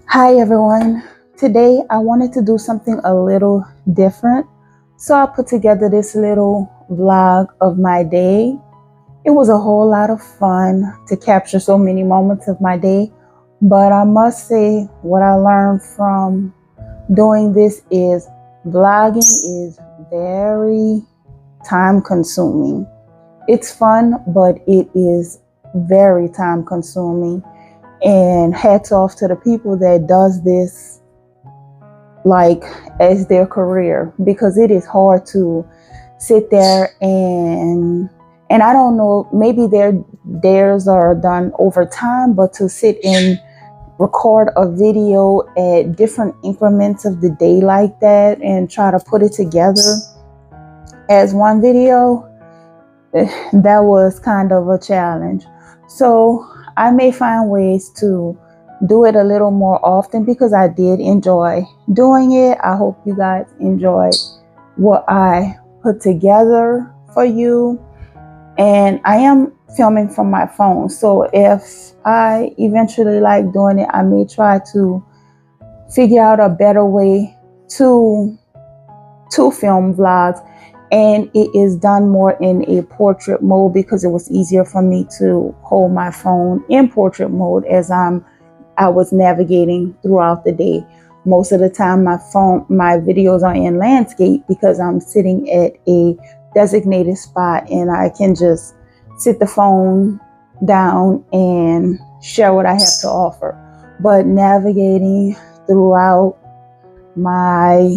Hi everyone. Today I wanted to do something a little different. So I put together this little vlog of my day. It was a whole lot of fun to capture so many moments of my day. But I must say, what I learned from doing this is vlogging is very time consuming. It's fun, but it is very time consuming. And hats off to the people that does this like as their career, because it is hard to sit there and I don't know, maybe theirs are done over time, but to sit and record a video at different increments of the day like that and try to put it together as one video, that was kind of a challenge. So I may find ways to do it a little more often because I did enjoy doing it. I hope you guys enjoyed what I put together for you. And I am filming from my phone. So if I eventually like doing it, I may try to figure out a better way to film vlogs, and it is done more in a portrait mode because it was easier for me to hold my phone in portrait mode as I was navigating throughout the day. Most of the time my videos are in landscape because I'm sitting at a designated spot and I can just sit the phone down and share what I have to offer. But navigating throughout my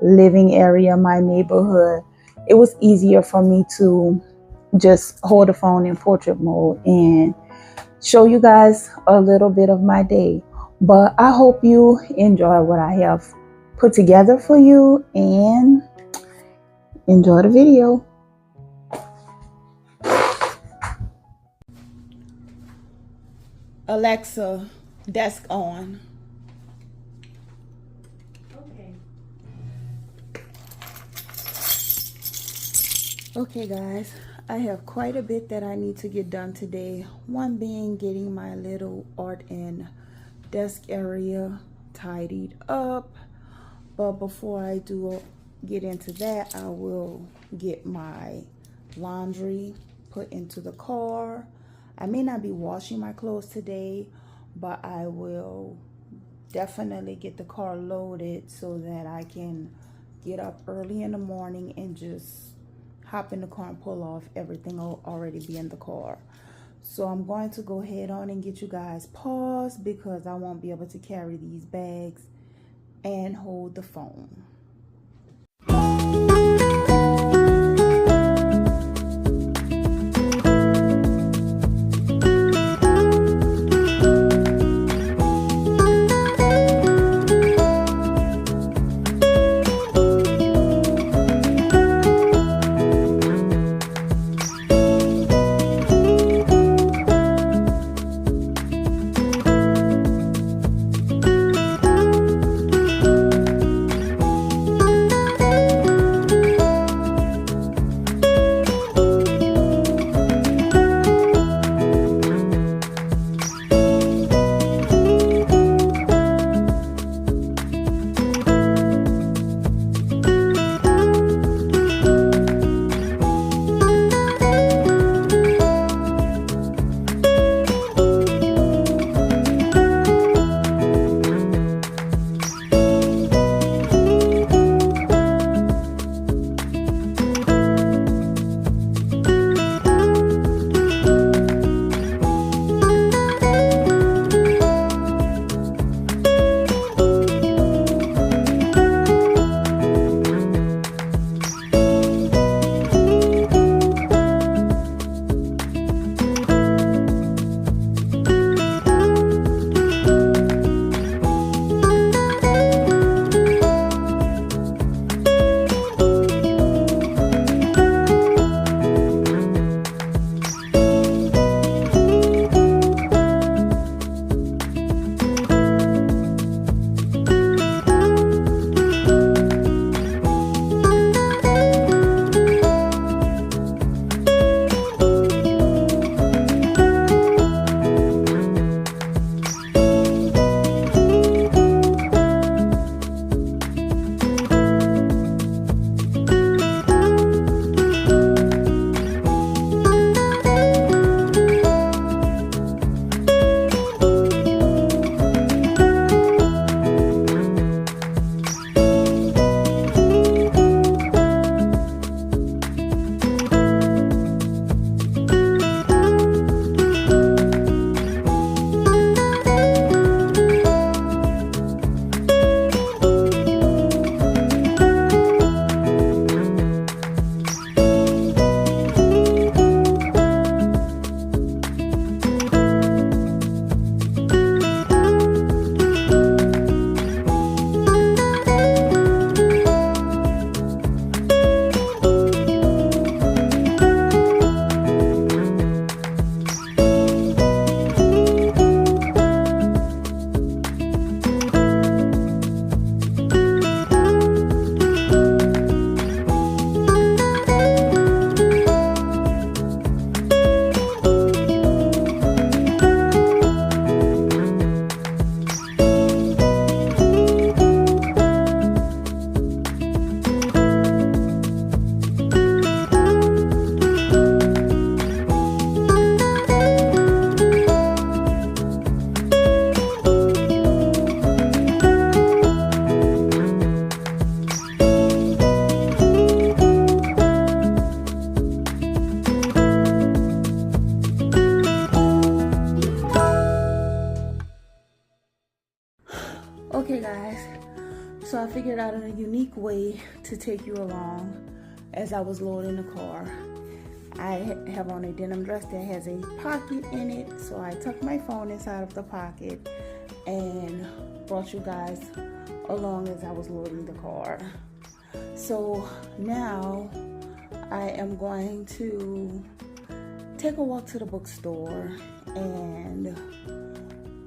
living area, my neighborhood, it was easier for me to just hold the phone in portrait mode and show you guys a little bit of my day. But I hope you enjoy what I have put together for you and enjoy the video. Alexa, desk on. Okay guys, I have quite a bit that I need to get done today. One being getting my little art and desk area tidied up. But before I do get into that, I will get my laundry put into the car. I may not be washing my clothes today, but I will definitely get the car loaded so that I can get up early in the morning and just hop in the car and pull off. Everything will already be in the car. So I'm going to go ahead on and get you guys paused because I won't be able to carry these bags and hold the phone. Okay guys, so I figured out a unique way to take you along as I was loading the car. I have on a denim dress that has a pocket in it, so I tucked my phone inside of the pocket and brought you guys along as I was loading the car. So now I am going to take a walk to the bookstore and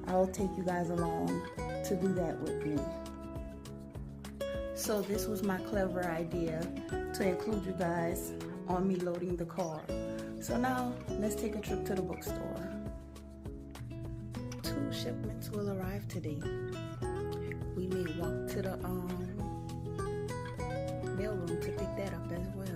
I'll take you guys along to do that with me. So this was my clever idea to include you guys on me loading the car. So now let's take a trip to the bookstore. 2 shipments will arrive today. We may walk to the mailroom to pick that up as well.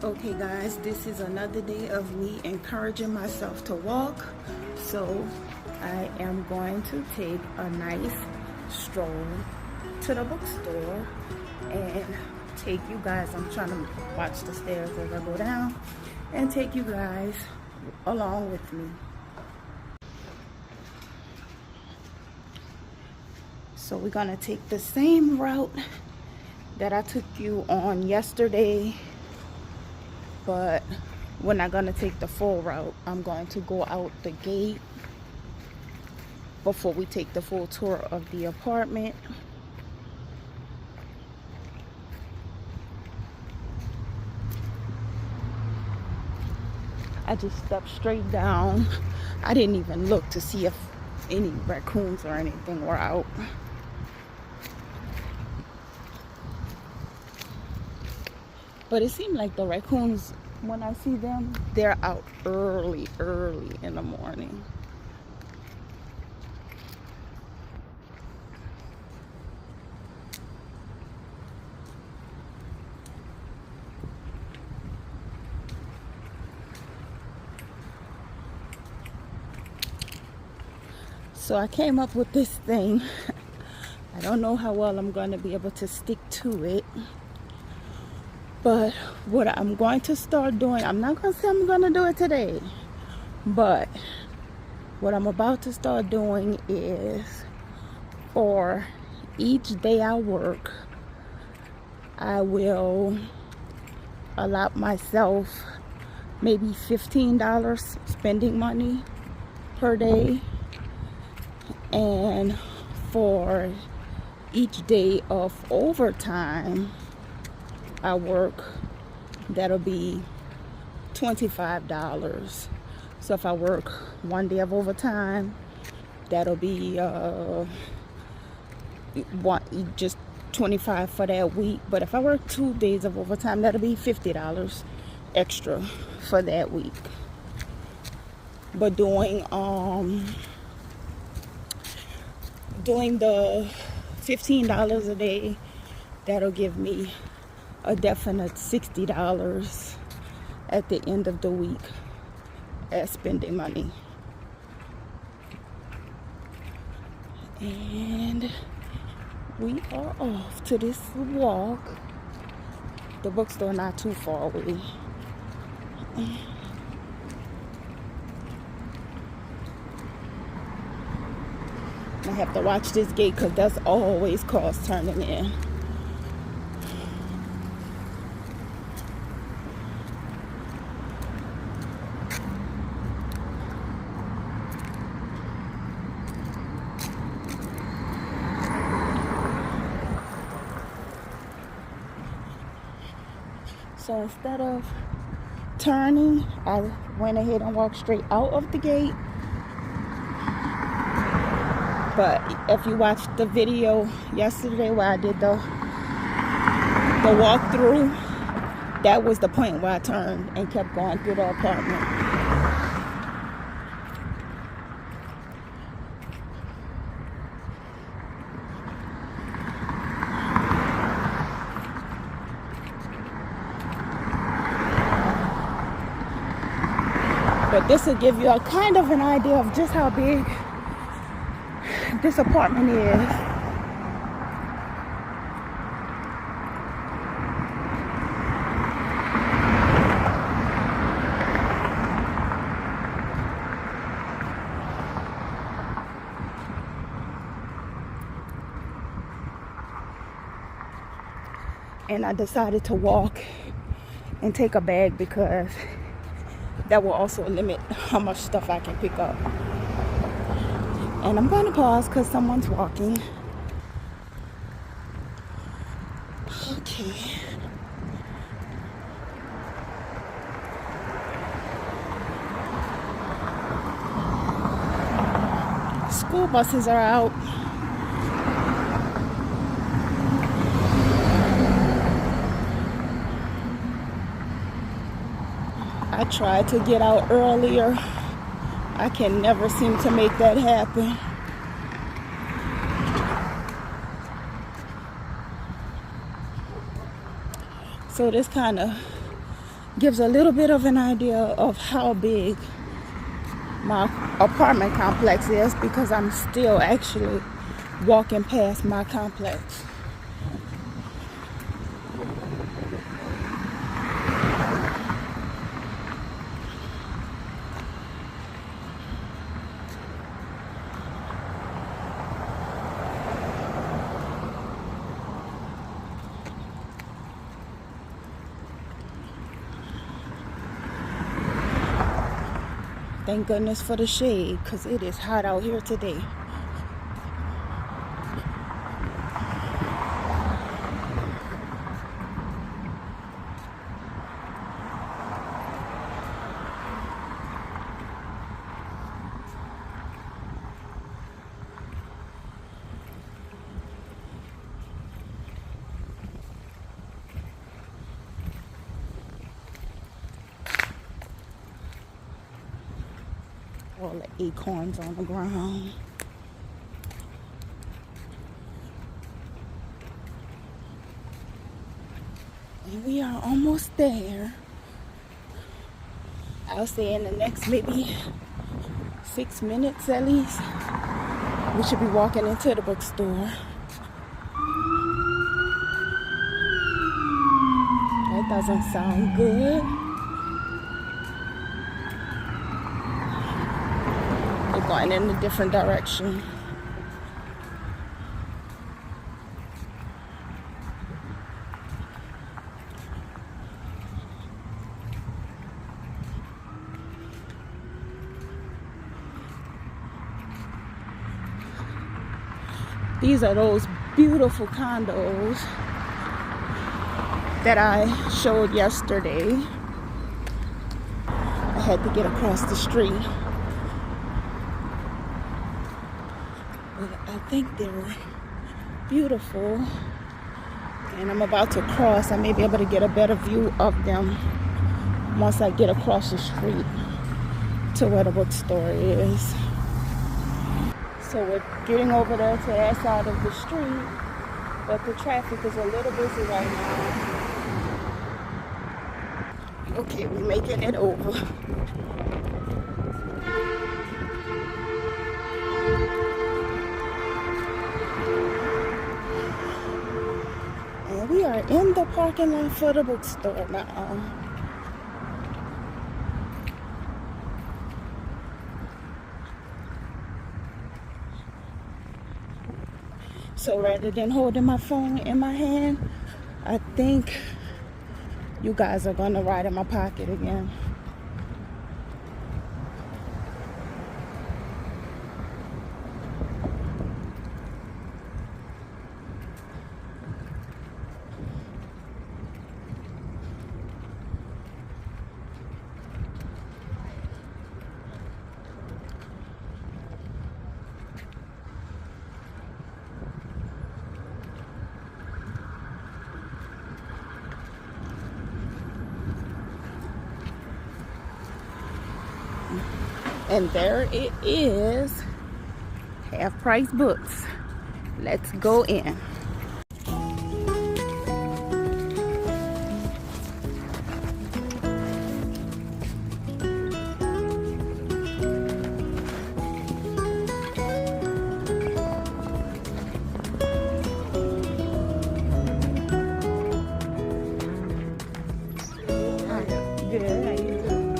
Okay guys, this is another day of me encouraging myself to walk. So I am going to take a nice stroll to the bookstore and take you guys, I'm trying to watch the stairs as I go down, and take you guys along with me. So we're gonna take the same route that I took you on yesterday, but we're not gonna take the full route. I'm going to go out the gate before we take the full tour of the apartment. I just stepped straight down. I didn't even look to see if any raccoons or anything were out. But it seemed like the raccoons, when I see them, they're out early in the morning. So I came up with this thing. I don't know how well I'm going to be able to stick to it. But what I'm going to start doing, I'm not going to say I'm going to do it today, but what I'm about to start doing is for each day I work, I will allot myself maybe $15 spending money per day. And for each day of overtime I work, that'll be $25. So if I work 1 day of overtime, that'll be just $25 for that week. But if I work 2 days of overtime, that'll be $50 extra for that week. But doing the $15 a day, that'll give me a definite $60 at the end of the week as spending money. And we are off to this walk. The bookstore not too far away. I have to watch this gate because that's always cars turning in. So instead of turning, I went ahead and walked straight out of the gate. But if you watched the video yesterday where I did the walkthrough, that was the point where I turned and kept going through the apartment. But this will give you a kind of an idea of just how big this apartment is. And I decided to walk and take a bag because that will also limit how much stuff I can pick up. And I'm going to pause because someone's walking. Okay. School buses are out. I tried to get out earlier. I can never seem to make that happen. So this kind of gives a little bit of an idea of how big my apartment complex is, because I'm still actually walking past my complex. Thank goodness for the shade, because it is hot out here today. All the acorns on the ground. And we are almost there. I'll say in the next maybe 6 minutes at least, we should be walking into the bookstore. That doesn't sound good. We're going in a different direction. These are those beautiful condos that I showed yesterday. I had to get across the street. But I think they're beautiful. And I'm about to cross. I may be able to get a better view of them once I get across the street to where the bookstore is. So we're getting over there to that side of the street, but the traffic is a little busy right now. Okay, we're making it over. And we are in the parking lot for the bookstore now. So rather than holding my phone in my hand, I think you guys are gonna ride in my pocket again. And there it is. Half price books. Let's go in. Good. How you doing?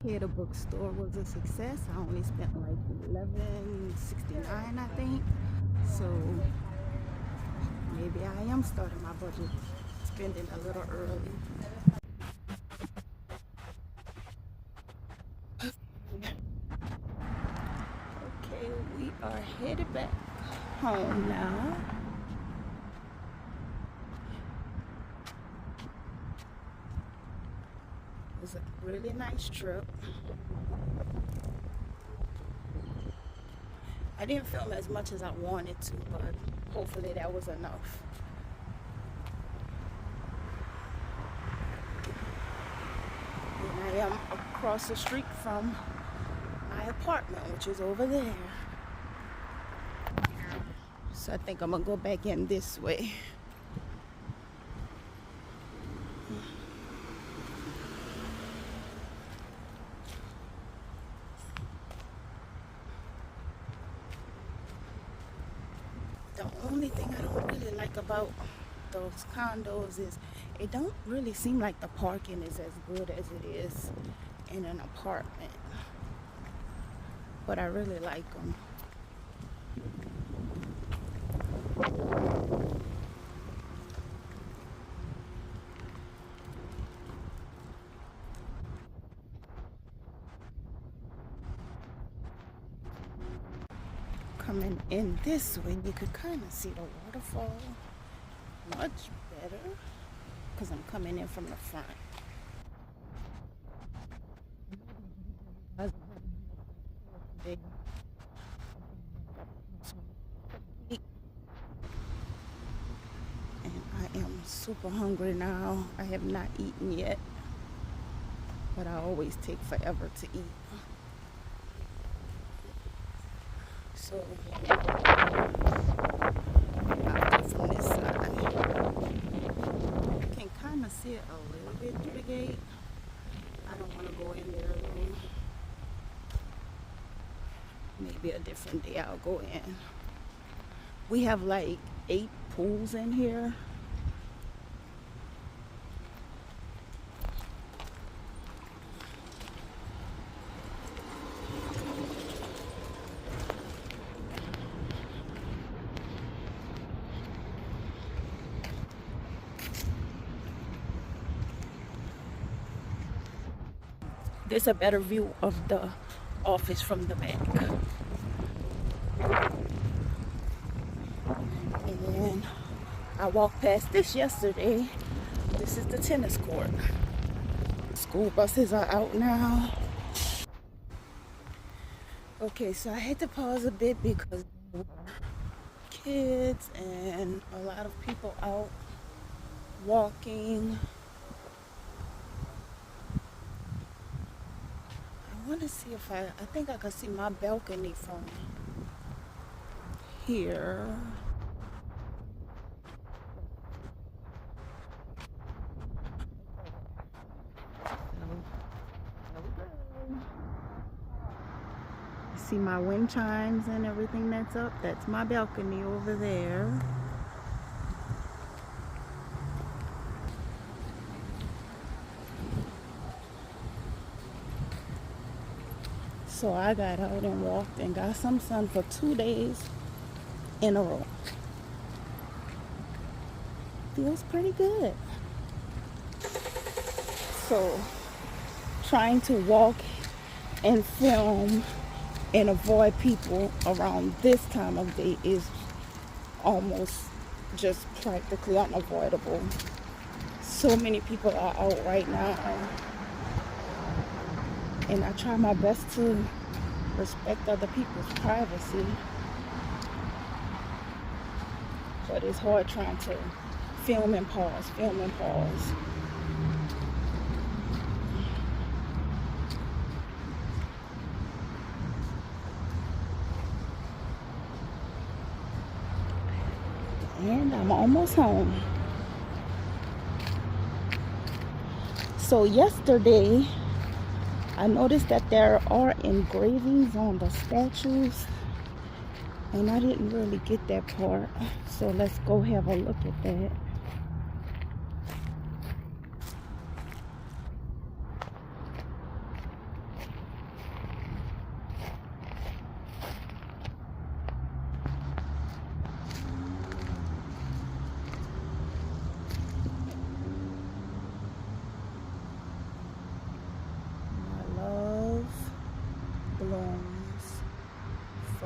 Here the bookstore was a success. I only spent like $11.69, I think. So maybe I am starting my budget spending a little early. Okay, we are headed back home now. It was a really nice trip. I didn't film as much as I wanted to, but hopefully that was enough. And I am across the street from my apartment, which is over there. So I think I'm gonna go back in this way. The only thing I don't really like about those condos is it don't really seem like the parking is as good as it is in an apartment. But I really like them. Coming in this way, you could kind of see the waterfall much better because I'm coming in from the front. And I am super hungry now. I have not eaten yet, but I always take forever to eat. So I'll go from this side. You can kind of see it a little bit through the gate. I don't want to go in there alone. Maybe a different day I'll go in. We have like 8 pools in here. There's a better view of the office from the back. And I walked past this yesterday. This is the tennis court. School buses are out now. Okay, so I had to pause a bit because there were kids and a lot of people out walking. I want to see if I think I can see my balcony from here. See my wind chimes and everything that's up. That's my balcony over there. So I got out and walked and got some sun for 2 days in a row. Feels pretty good. So trying to walk and film and avoid people around this time of day is almost just practically unavoidable. So many people are out right now, and I try my best to respect other people's privacy, but it's hard trying to film and pause. And I'm almost home. So yesterday, I noticed that there are engravings on the statues, and I didn't really get that part. So let's go have a look at that.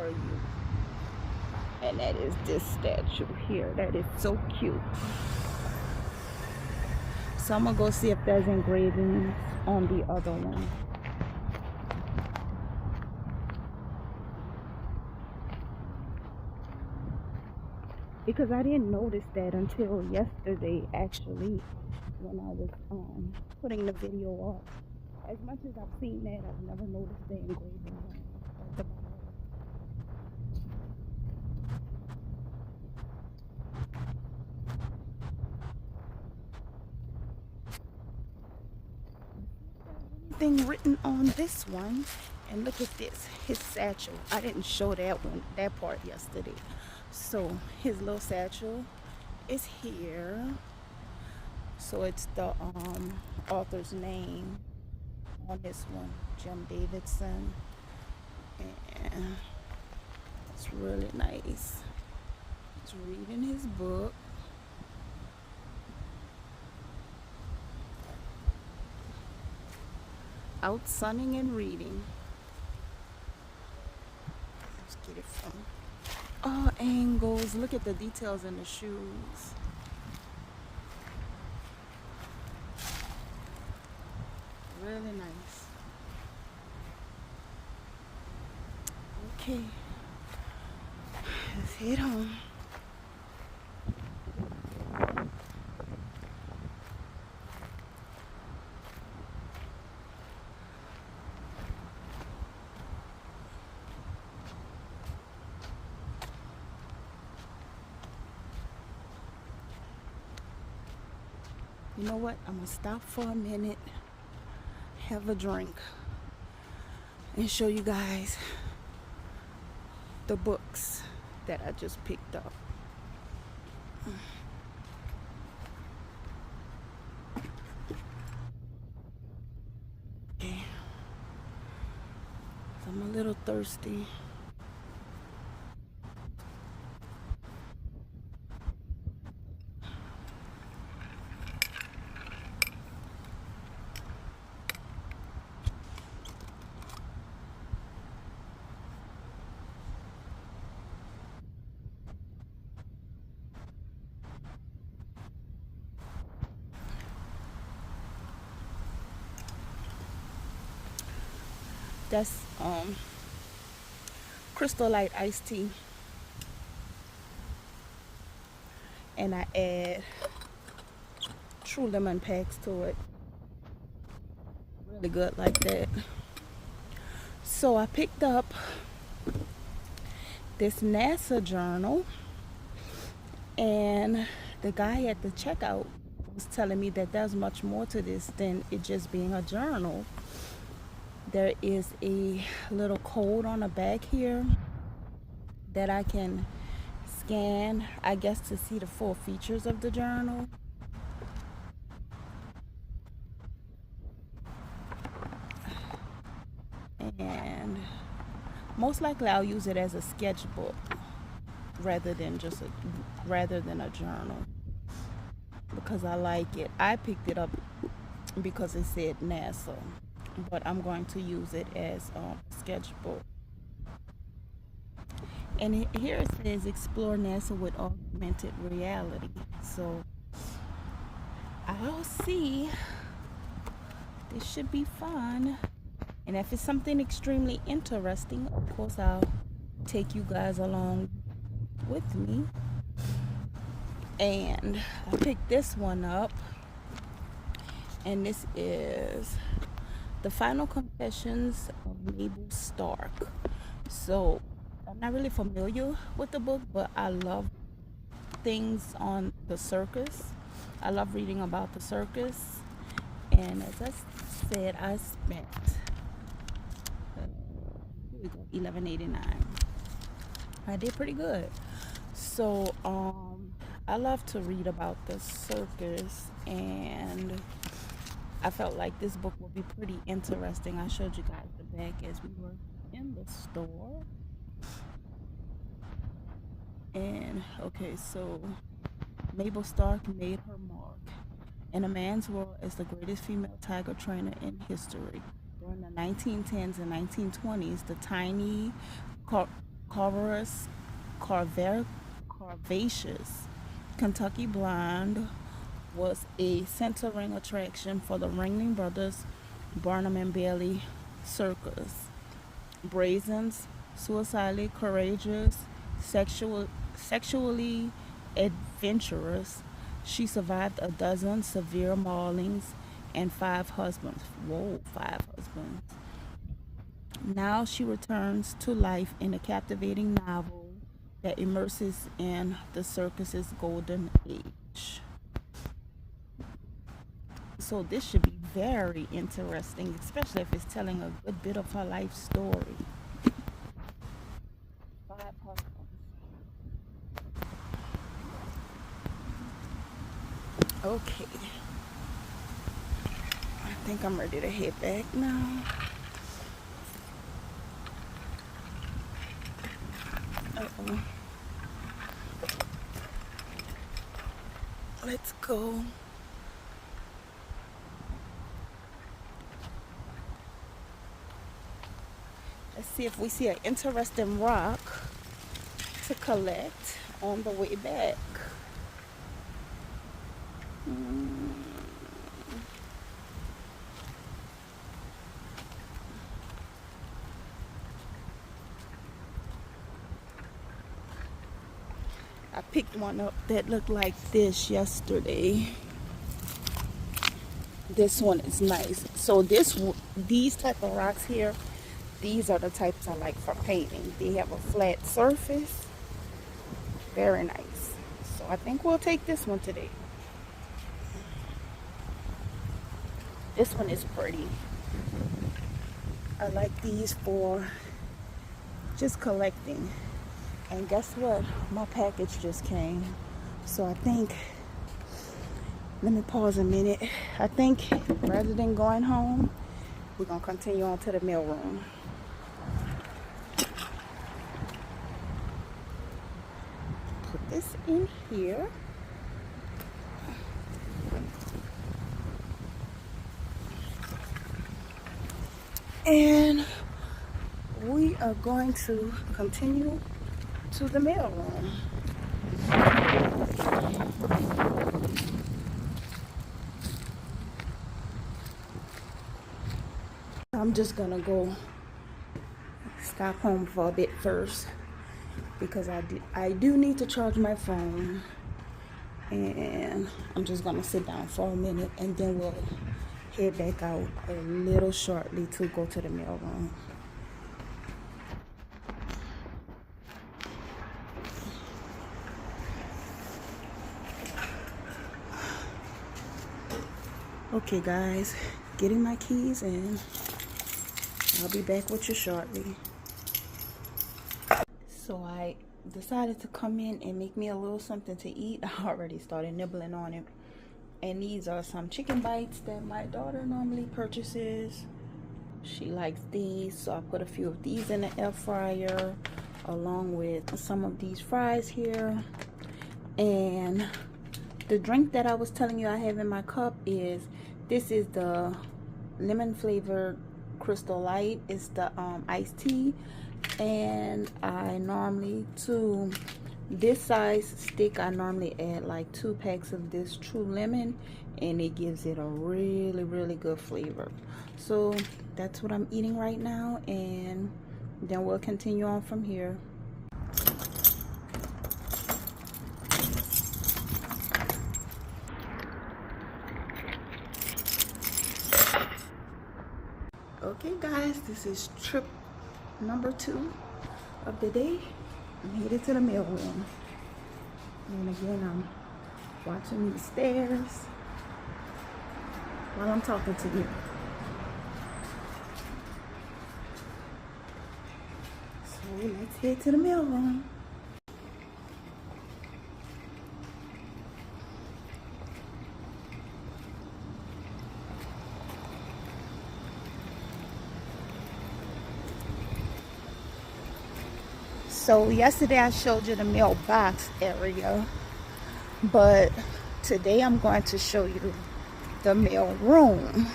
for you. And that is this statue here. That is so cute. So I'm gonna go see if there's engravings on the other one. Because I didn't notice that until yesterday, actually, when I was putting the video up. As much as I've seen that, I've never noticed the engravings on the bottom. Anything written on this one? And look at this, his satchel. I didn't show that part yesterday. So his little satchel is here. So it's the author's name on this one, Jim Davidson, and it's really nice. He's reading his book. Out sunning and reading. Let's get it from all angles. Look at the details in the shoes. Really nice. Okay, let's head home. You know what? I'm gonna stop for a minute, have a drink, and show you guys the books that I just picked up. Okay. So I'm a little thirsty. That's Crystal Light iced tea, and I add True Lemon packs to it. Really good like that. So I picked up this NASA journal, and the guy at the checkout was telling me that there's much more to this than it just being a journal. There is a little code on the back here that I can scan, I guess, to see the full features of the journal. And most likely I'll use it as a sketchbook rather than a journal, because I like it. I picked it up because it said NASA, but I'm going to use it as a sketchbook. And here it says explore NASA with augmented reality. So I'll see. This should be fun. And if it's something extremely interesting, of course I'll take you guys along with me. And I picked this one up, and this is The Final Confessions of Mabel Stark. So I'm not really familiar with the book, but I love things on the circus. I love reading about the circus. And as I said, I spent $11.89. I did pretty good. So I love to read about the circus, and I felt like this book would be pretty interesting. I showed you guys the back as we were in the store. And okay, so Mabel Stark made her mark in a man's world as the greatest female tiger trainer in history. During the 1910s and 1920s, the tiny Carverus Carvaceous Kentucky Blonde was a centering attraction for the Ringling Brothers Barnum and Bailey Circus. Brazen, suicidally courageous, sexually adventurous, she survived a dozen severe maulings and 5 husbands. Whoa, 5 husbands. Now she returns to life in a captivating novel that immerses in the circus's golden age. So this should be very interesting, especially if it's telling a good bit of her life story. 5 husbands. Okay. I think I'm ready to head back now. Uh-oh. Let's go. Let's see if we see an interesting rock to collect on the way back. I picked one up that looked like this yesterday. This one is nice. So these type of rocks here, these are the types I like for painting. They have a flat surface. Very nice. So I think we'll take this one today. This one is pretty. I like these for just collecting. And guess what? My package just came. So I think, let me pause a minute. I think rather than going home, we're going to continue on to the mail room. Put this in here. And we are going to continue to the mail room. I'm just gonna go stop home for a bit first because I do need to charge my phone, and I'm just gonna sit down for a minute and then we'll head back out a little shortly to go to the mail room. Okay guys, getting my keys in. I'll be back with you shortly. So I decided to come in and make me a little something to eat. I already started nibbling on it. And these are some chicken bites that my daughter normally purchases. She likes these, so I put a few of these in the air fryer along with some of these fries here. And the drink that I was telling you I have in my cup is, this is the lemon flavored Crystal Light. It's the iced tea. And I normally, to this size stick, I normally add like 2 packs of this True Lemon, and it gives it a really good flavor. So that's what I'm eating right now, and then we'll continue on from here. Okay guys, this is trip number 2 of the day. I'm headed to the mail room. And again, I'm watching these stairs while I'm talking to you. So let's head to the mail room. So yesterday I showed you the mailbox area, but today I'm going to show you the mail room,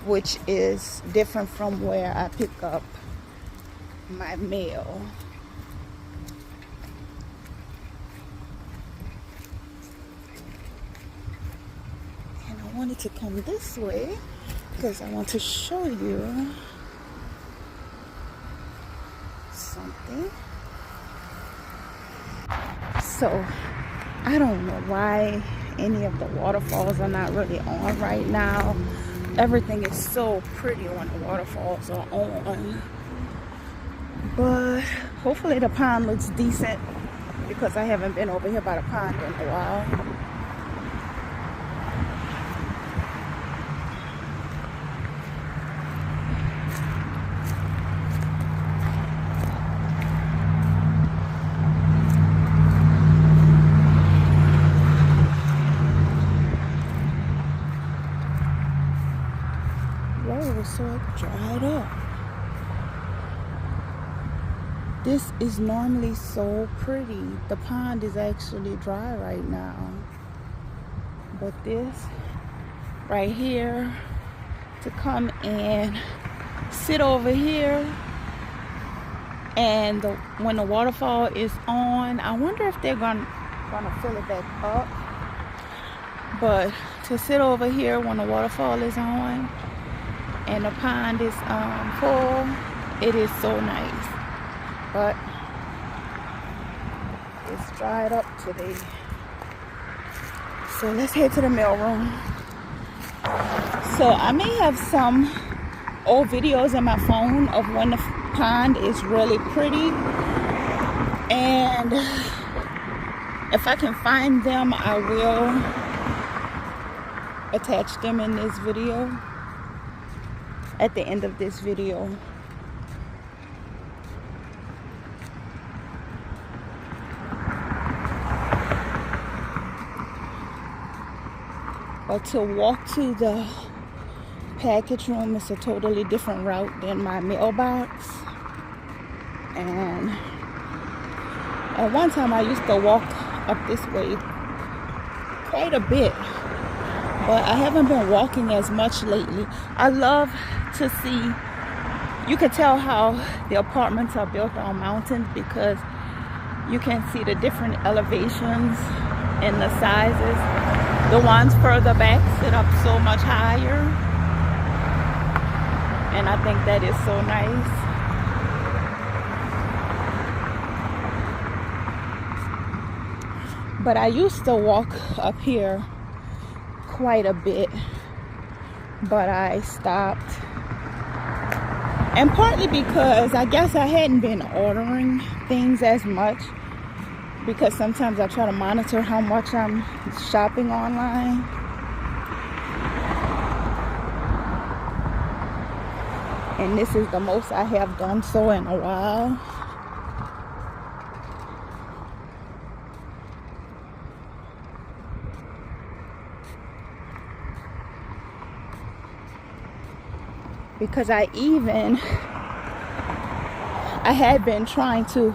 which is different from where I pick up my mail. And I wanted to come this way because I want to show you something. So I don't know why any of the waterfalls are not really on right now. Everything is so pretty when the waterfalls are on. But hopefully the pond looks decent because I haven't been over here by the pond in a while. Whoa, so it dried up. This is normally so pretty. The pond is actually dry right now. But this right here, to come and sit over here, and when the waterfall is on, I wonder if they're gonna fill it back up. But to sit over here when the waterfall is on and the pond is full, it is so nice. But it's dried up today. So let's head to the mailroom. So I may have some old videos in my phone of when the pond is really pretty. And if I can find them, I will attach them in this video, at the end of this video. But to walk to the package room is a totally different route than my mailbox. And at one time I used to walk up this way quite a bit, but I haven't been walking as much lately. I love to see, you can tell how the apartments are built on mountains because you can see the different elevations and the sizes. The ones further back sit up so much higher, and I think that is so nice. But I used to walk up here quite a bit, but I stopped. And partly because I guess I hadn't been ordering things as much, because sometimes I try to monitor how much I'm shopping online. And this is the most I have done so in a while. Because I had been trying to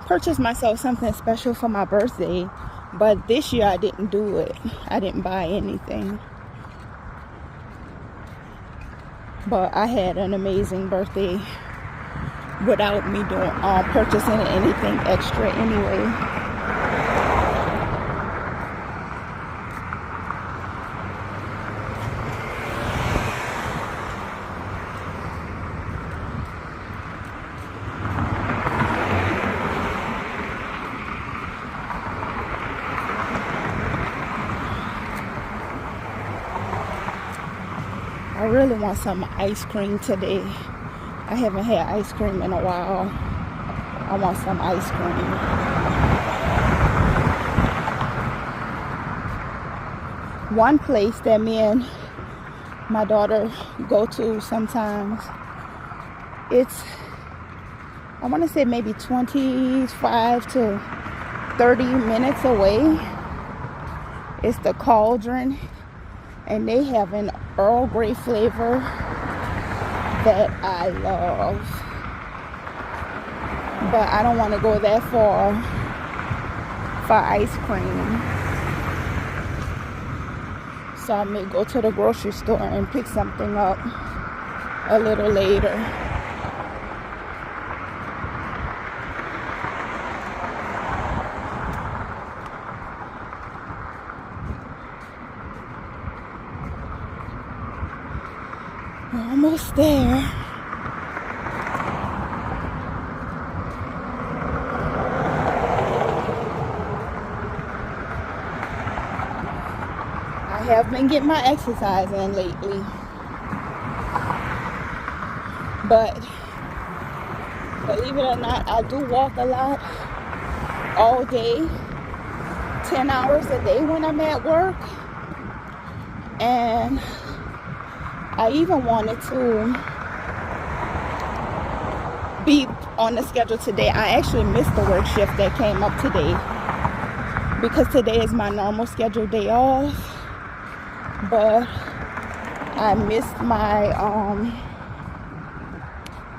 purchase myself something special for my birthday, but this year I didn't do it. I didn't buy anything. But I had an amazing birthday without me purchasing anything extra anyway. I really want some ice cream today. I haven't had ice cream in a while. I want some ice cream. One place that me and my daughter go to sometimes, it's, I want to say maybe 25 to 30 minutes away. It's the Cauldron, and they have an Earl Grey flavor that I love. But I don't want to go that far for ice cream. So I may go to the grocery store and pick something up a little later. We're almost there. I have been getting my exercise in lately, but believe it or not, I do walk a lot all day, 10 hours a day when I'm at work. And I even wanted to be on the schedule today. I actually missed the work shift that came up today because today is my normal scheduled day off, but I missed my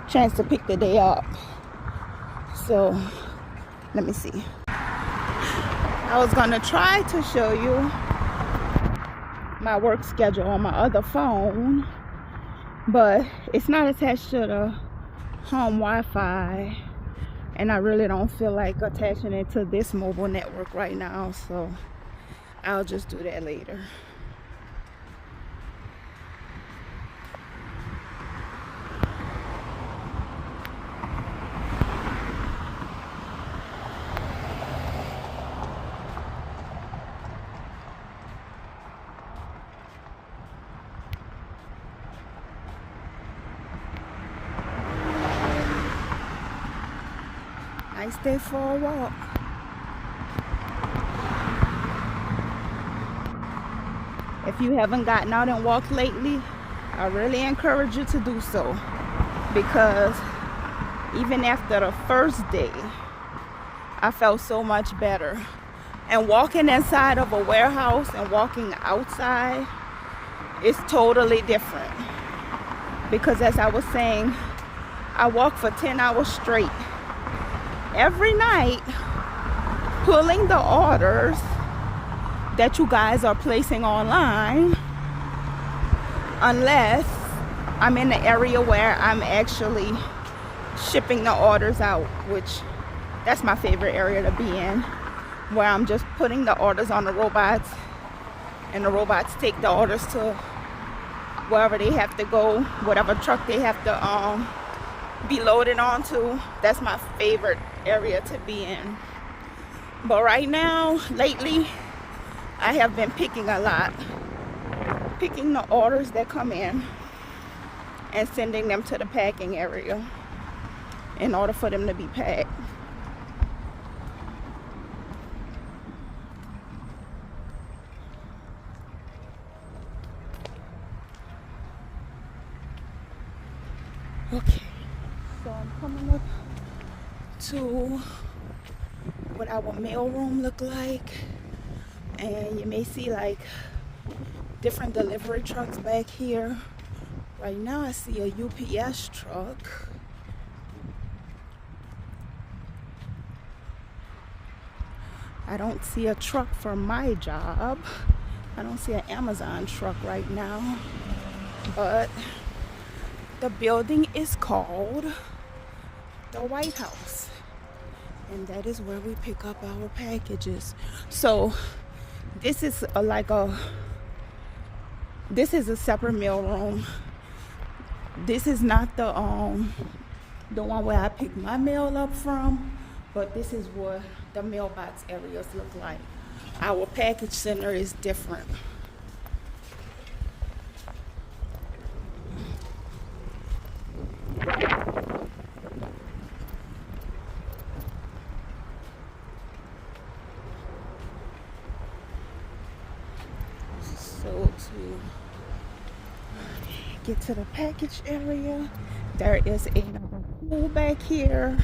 chance to pick the day up. So let me see. I was gonna try to show you my work schedule on my other phone, but it's not attached to the home Wi-Fi, and I really don't feel like attaching it to this mobile network right now, so I'll just do that later. Nice day for a walk. If you haven't gotten out and walked lately, I really encourage you to do so, because even after the first day, I felt so much better. And walking inside of a warehouse and walking outside is totally different, because as I was saying, I walked for 10 hours straight every night, pulling the orders that you guys are placing online, unless I'm in the area where I'm actually shipping the orders out, which that's my favorite area to be in, where I'm just putting the orders on the robots and the robots take the orders to wherever they have to go, whatever truck they have to be loaded onto. That's my favorite area to be in. But right now, lately, I have been picking a lot, picking the orders that come in and sending them to the packing area in order for them to be packed. Okay, so I'm coming up to what our mail room look like, and you may see like different delivery trucks back here. Right now I see a UPS truck. I don't see a truck for my job. I don't see an Amazon truck right now, but the building is called the White House, and that is where we pick up our packages. So this is this is a separate mail room. This is not the one where I pick my mail up from, but this is what the mailbox areas look like. Our package center is different. So to get to the package area, there is another pool back here.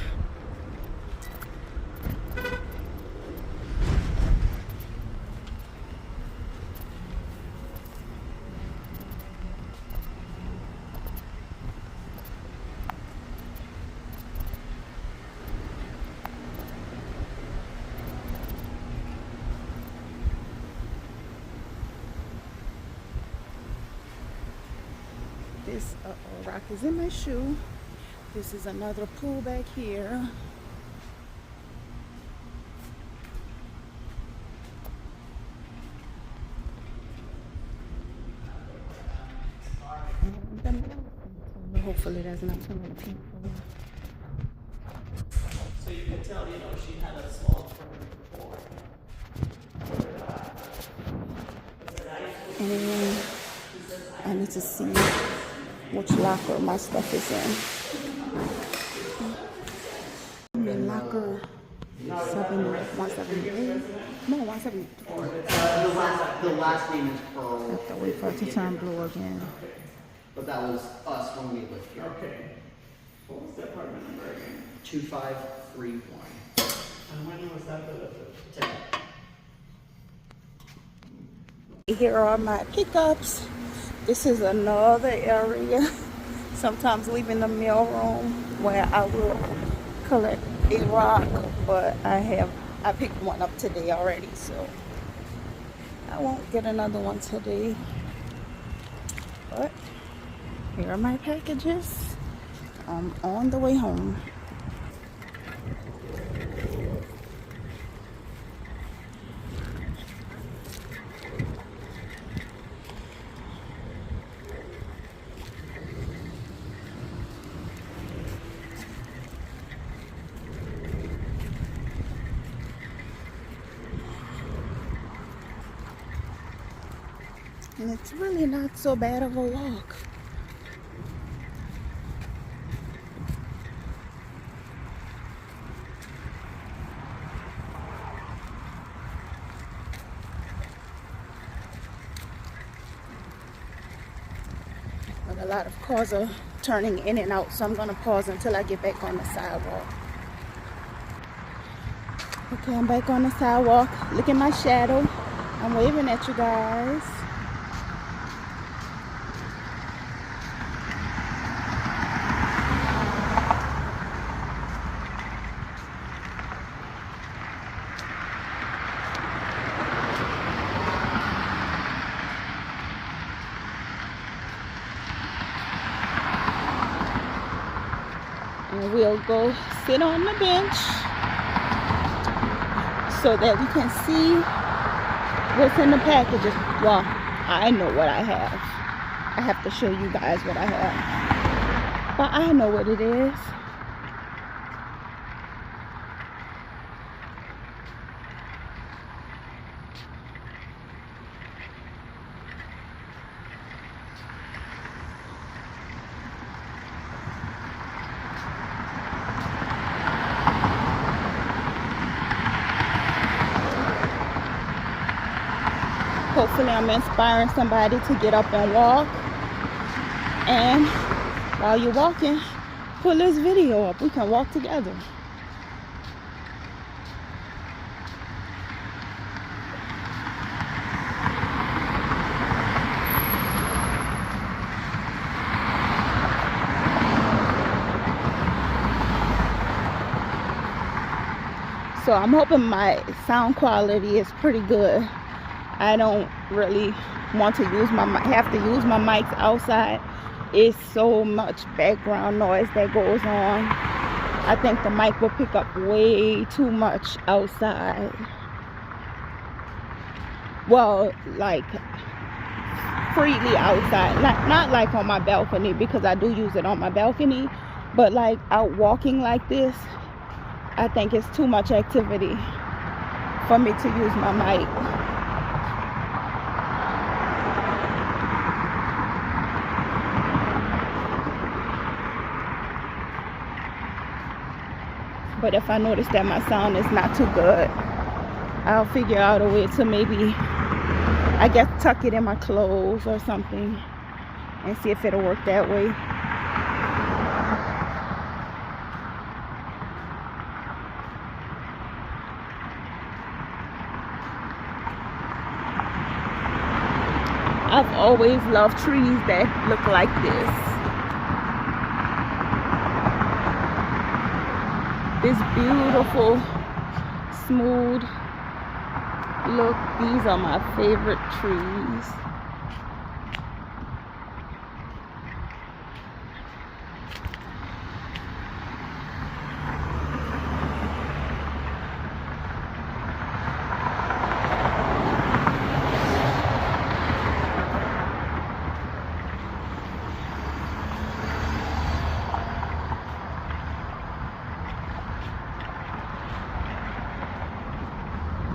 This rock is in my shoe. This is another pool back here. And the mailbox. Hopefully there's not too many people. So you can tell, she had a small firm before. And I need to see which locker my stuff is in. The locker 178. No, 174. The last name is Pearl. I have to wait for it to turn blue again. But that was us when we lived here. Okay. What was the apartment number again? 2531. And when was that delivered? Today. Here are my pickups. This is another area. Sometimes leaving the mail room where I will collect a rock, but I picked one up today already, so I won't get another one today. But here are my packages. I'm on the way home. And it's really not so bad of a walk. But a lot of cars are turning in and out, so I'm gonna pause until I get back on the sidewalk. Okay, I'm back on the sidewalk. Look at my shadow. I'm waving at you guys. And we'll go sit on the bench so that we can see what's in the packages. Well, I know what I have. I have to show you guys what I have. But I know what it is. Hopefully I'm inspiring somebody to get up and walk. And while you're walking, pull this video up. We can walk together. So I'm hoping my sound quality is pretty good. I don't really want to have to use my mics outside. It's so much background noise that goes on. I think the mic will pick up way too much outside. Well, like freely outside, not like on my balcony, because I do use it on my balcony, but like out walking like this, I think it's too much activity for me to use my mic. But if I notice that my sound is not too good, I'll figure out a way to maybe, I guess, tuck it in my clothes or something and see if it'll work that way. I've always loved trees that look like this. This beautiful, smooth look. These are my favorite trees.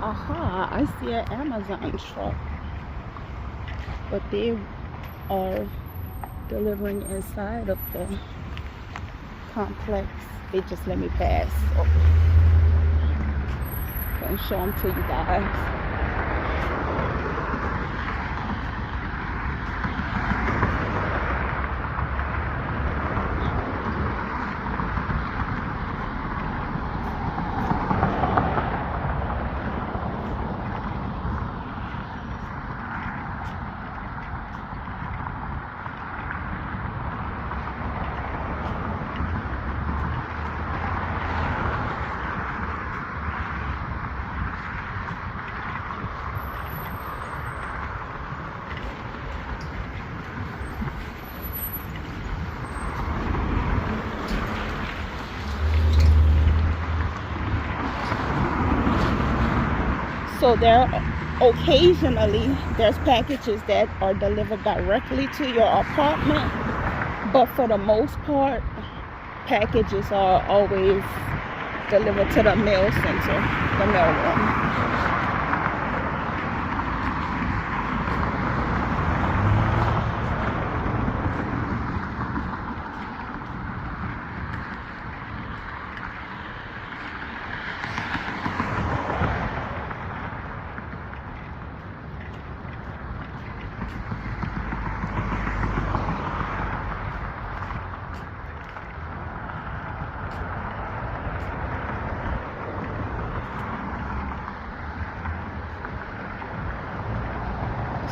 Aha, I see an Amazon truck, but they are delivering inside of the complex. They just let me pass, so can show them to you guys. So occasionally there's packages that are delivered directly to your apartment, but for the most part, packages are always delivered to the mail center, the mail room.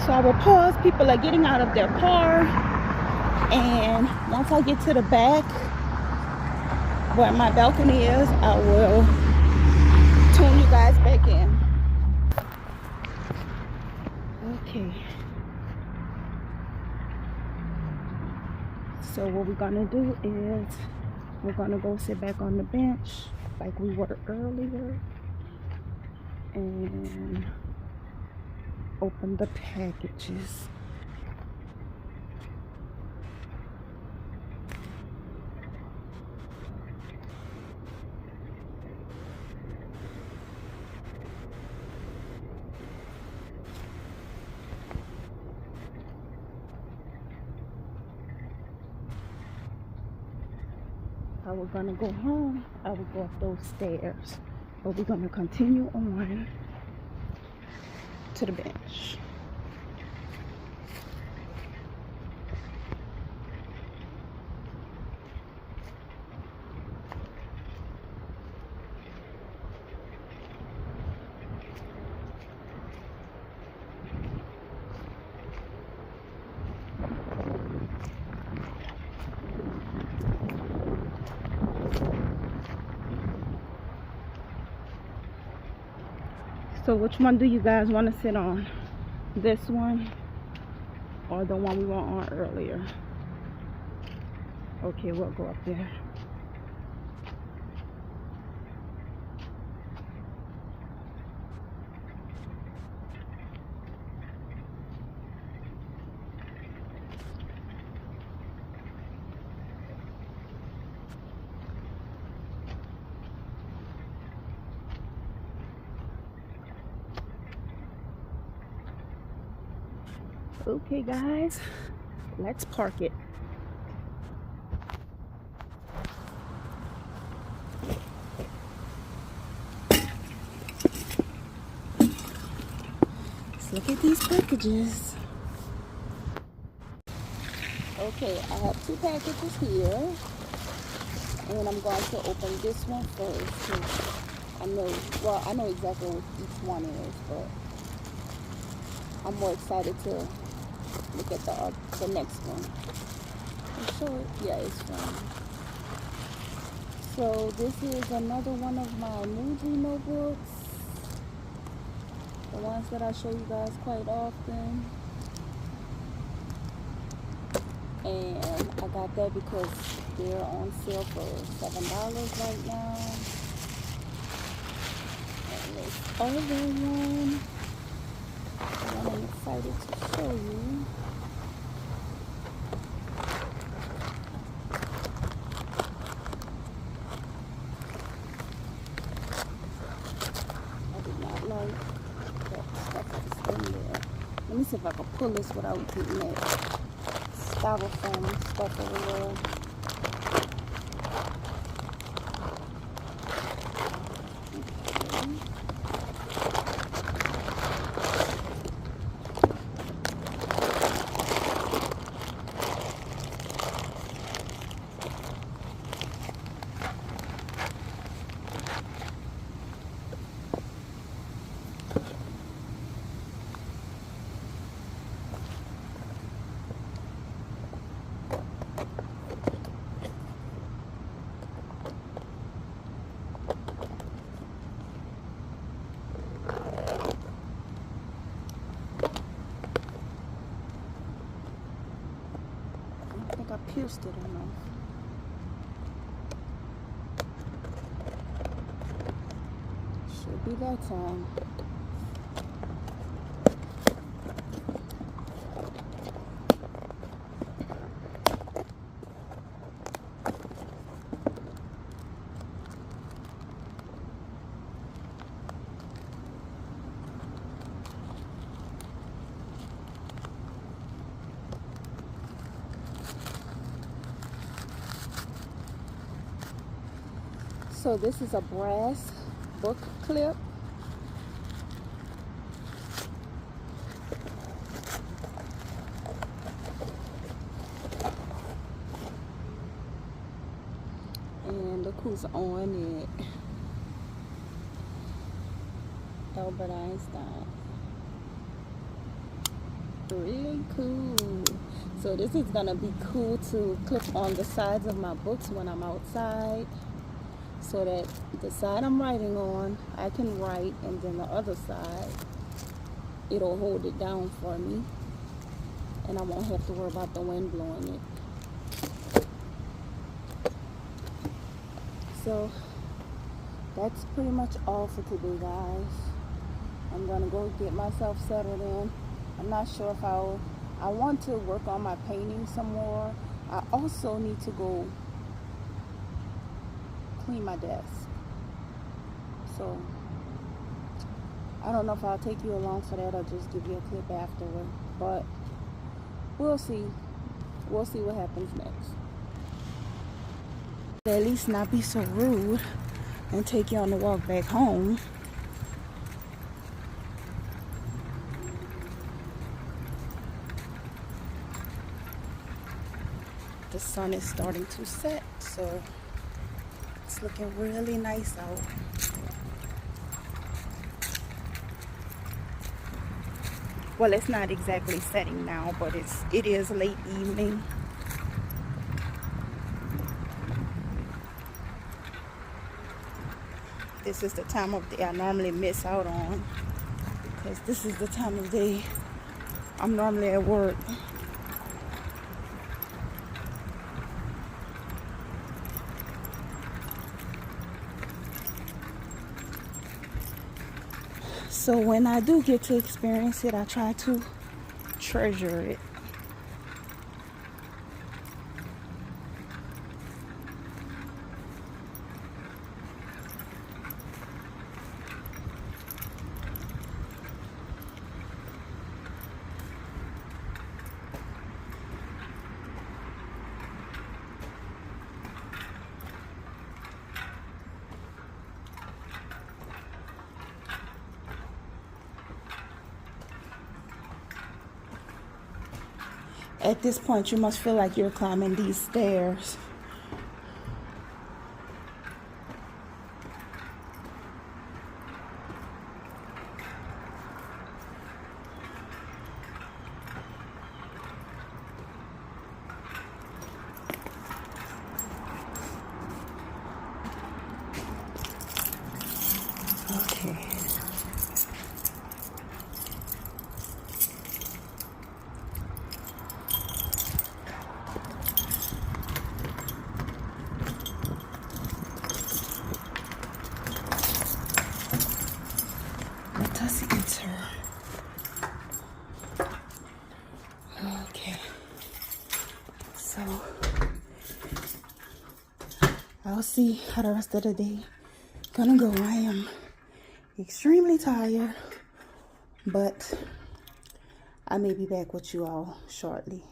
So I will pause. People are getting out of their car, and once I get to the back where my balcony is, I will tune you guys back in. Okay. So what we're gonna do is we're gonna go sit back on the bench like we were earlier and open the packages. I was gonna go home, I would go up those stairs, but we're gonna continue on to the bench. So which one do you guys want to sit on? This one or the one we were on earlier? Okay, we'll go up there. Okay guys, let's park it. Let's look at these packages. Okay, I have 2 packages here, and I'm going to open this one first. I know exactly what each one is, but I'm more excited to look at the next one. I'm sure, yeah, it's fun. So this is another one of my Muji notebooks, the ones that I show you guys quite often. And I got that because they're on sale for $7 right now. And this other one I'm excited to show you. I did not like see if I can pull this without getting that styrofoam stuff over there. I think I pierced it enough. Should be that time. So this is a brass book clip. And look who's on it. Albert Einstein. Really cool. So this is gonna be cool to clip on the sides of my books when I'm outside, so that the side I'm writing on, I can write, and then the other side, it'll hold it down for me, and I won't have to worry about the wind blowing it. So that's pretty much all for today, guys. I'm gonna go get myself settled in. I'm not sure if I want to work on my painting some more. I also need to go clean my desk. So I don't know if I'll take you along for that or just give you a clip afterward, but we'll see. We'll see what happens next. At least not be so rude and take you on the walk back home. The sun is starting to set, so it's looking really nice out. Well, it's not exactly setting now, but it is late evening. This is the time of day I normally miss out on, because this is the time of day I'm normally at work. So when I do get to experience it, I try to treasure it. At this point, you must feel like you're climbing these stairs. Okay. Let us enter. Okay. So I'll see how the rest of the day gonna go. I am extremely tired, but I may be back with you all shortly.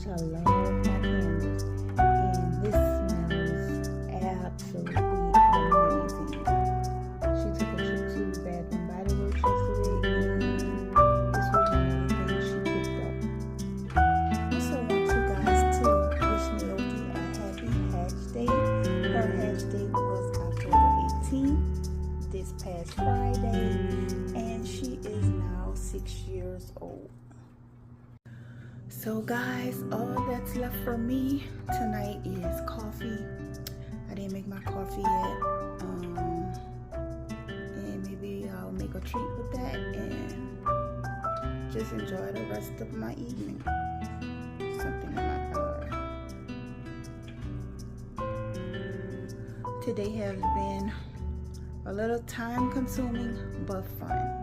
I love my candles, and this smells absolutely amazing. She took a trip to Bath and Body Works yesterday, and this was one of the things she picked up. I also want you guys to wish Naoki a happy Hatch Day. Her Hatch Day was October 18th, this past Friday, and she is now 6 years old. So guys, all that's left for me tonight is coffee. I didn't make my coffee yet. And maybe I'll make a treat with that and just enjoy the rest of my evening. Something in my color. Today has been a little time consuming but fun.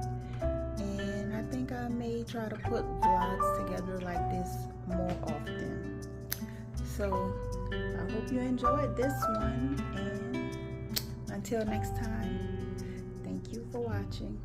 I think I may try to put vlogs together like this more often. So I hope you enjoyed this one, and until next time, thank you for watching.